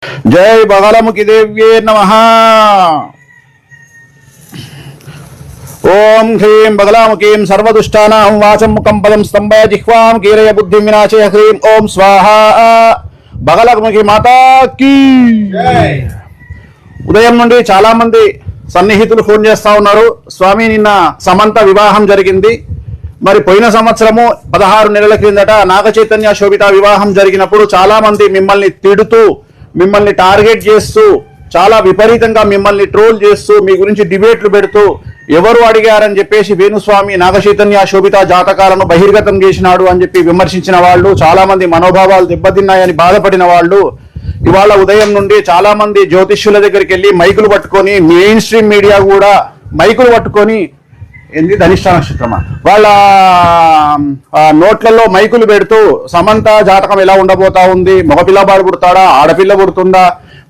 జై బగళముఖి దేవ్యే నమః. ఓం హ్రీం బగళముఖీం సర్వదుష్టానాం వాచం ముఖం పదం స్తంభయ జిహ్వాం కీరయ బుద్ధిం వినాశయ హ్రీం ఓం స్వాహా. బగళముఖి మాతాకి. ఉదయం నుండి చాలా మంది సన్నిహితులు ఫోన్ చేస్తా ఉన్నారు. స్వామి, నిన్న సమంత వివాహం జరిగింది. మరి పోయిన సంవత్సరము 16 నెలల క్రిందట నాగ చైతన్య శోభిత వివాహం జరిగినప్పుడు చాలా మంది మిమ్మల్ని తిడుతూ, మిమ్మల్ని టార్గెట్ చేస్తూ, చాలా విపరీతంగా మిమ్మల్ని ట్రోల్ చేస్తూ, మీ గురించి డిబేట్లు పెడుతూ, ఎవరు అడిగారని చెప్పేసి వేణుస్వామి నాగ చైతన్య శోభిత జాతకాలను బహిర్గతం చేసినాడు అని చెప్పి విమర్శించిన వాళ్ళు, చాలా మంది మనోభావాలు దెబ్బతిన్నాయని బాధపడిన వాళ్ళు ఇవాళ ఉదయం నుండి చాలా మంది జ్యోతిష్యుల దగ్గరికి వెళ్ళి మైకులు పట్టుకొని, మెయిన్ స్ట్రీమ్ మీడియా కూడా మైకులు పట్టుకొని, ఏంది ధనిష్ట నక్షత్రమా, వాళ్ళ నోట్లలో మైకులు పెడుతూ సమంత జాతకం ఎలా ఉండబోతా ఉంది, మగపిల్లబాడు పుడతాడా, ఆడపిల్ల పుడుతుందా,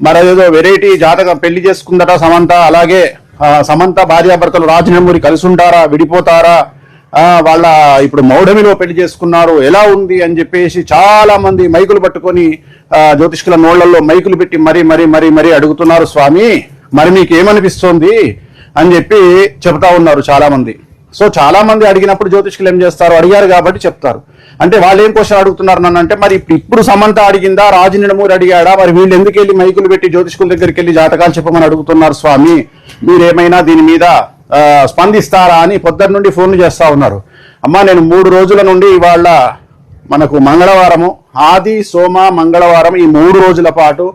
మరేదో వెరైటీ జాతకం పెళ్లి చేసుకుందట సమంత, అలాగే సమంత భార్యాభర్తలు రాజనమూరి కలిసి ఉంటారా, విడిపోతారా, వాళ్ళ ఇప్పుడు మౌఢమిలో పెళ్లి చేసుకున్నారు, ఎలా ఉంది అని చెప్పేసి చాలా మంది మైకులు పట్టుకొని జ్యోతిష్కుల నోళ్లలో మైకులు పెట్టి మరీ అడుగుతున్నారు. స్వామి, మరి మీకు ఏమనిపిస్తోంది అని చెప్పి చెప్తా ఉన్నారు చాలా మంది. సో చాలా మంది అడిగినప్పుడు జ్యోతిష్కులు ఏం చేస్తారు, అడిగారు కాబట్టి చెప్తారు. అంటే వాళ్ళు ఏం క్వశ్చన్ అడుగుతున్నారు నన్ను అంటే, మరి ఇప్పుడు సమంత అడిగిందా, రాజనమూరి అడిగాడా, మరి వీళ్ళు ఎందుకు వెళ్ళి మైకులు పెట్టి జ్యోతిష్కుల దగ్గరికి వెళ్ళి జాతకాలు చెప్పమని అడుగుతున్నారు స్వామి, మీరేమైనా దీని మీద స్పందిస్తారా అని పొద్దున్న నుండి ఫోన్లు చేస్తా ఉన్నారు. అమ్మా, నేను 3 రోజుల నుండి ఇవాళ మనకు మంగళవారము, ఆది సోమ మంగళవారం, ఈ 3 రోజుల పాటు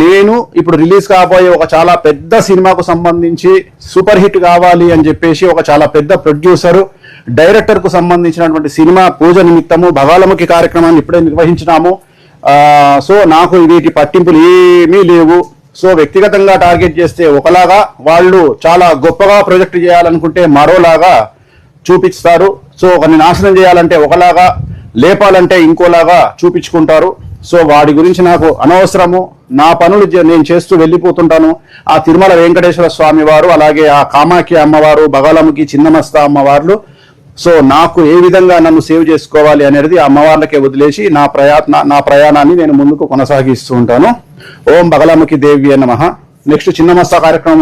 నేను ఇప్పుడు రిలీజ్ కాబోయే ఒక చాలా పెద్ద సినిమాకు సంబంధించి సూపర్ హిట్ కావాలి అని చెప్పేసి ఒక చాలా పెద్ద ప్రొడ్యూసర్ డైరెక్టర్ కు సంబంధించినటువంటి సినిమా పూజ నిమిత్తము బగళముఖి కార్యక్రమాన్ని ఇప్పుడే నిర్వహించినాము. సో నాకు వీటి పట్టింపులు ఏమీ లేవు. సో వ్యక్తిగతంగా టార్గెట్ చేస్తే ఒకలాగా, వాళ్ళు చాలా గొప్పగా ప్రొజెక్ట్ చేయాలనుకుంటే మరోలాగా చూపిస్తారు. సో ఒకరిని నాశనం చేయాలంటే ఒకలాగా, లేపాలంటే ఇంకోలాగా చూపించుకుంటారు. సో వాడి గురించి నాకు అనవసరము. నా పనులు నేను చేస్తూ వెళ్ళిపోతుంటాను. ఆ తిరుమల వెంకటేశ్వర స్వామి వారు, అలాగే ఆ కామాఖ్య అమ్మవారు, బగళముఖి చిన్నమస్త అమ్మవార్లు, సో నాకు ఏ విధంగా నన్ను సేవ్ చేసుకోవాలి అనేది ఆ అమ్మవార్లకే వదిలేసి నా ప్రయాణాన్ని నేను ముందుకు కొనసాగిస్తూ ఉంటాను. ఓం బగళముఖి దేవ్యే నమః. నెక్స్ట్ చిన్నమస్త కార్యక్రమం ఉంది.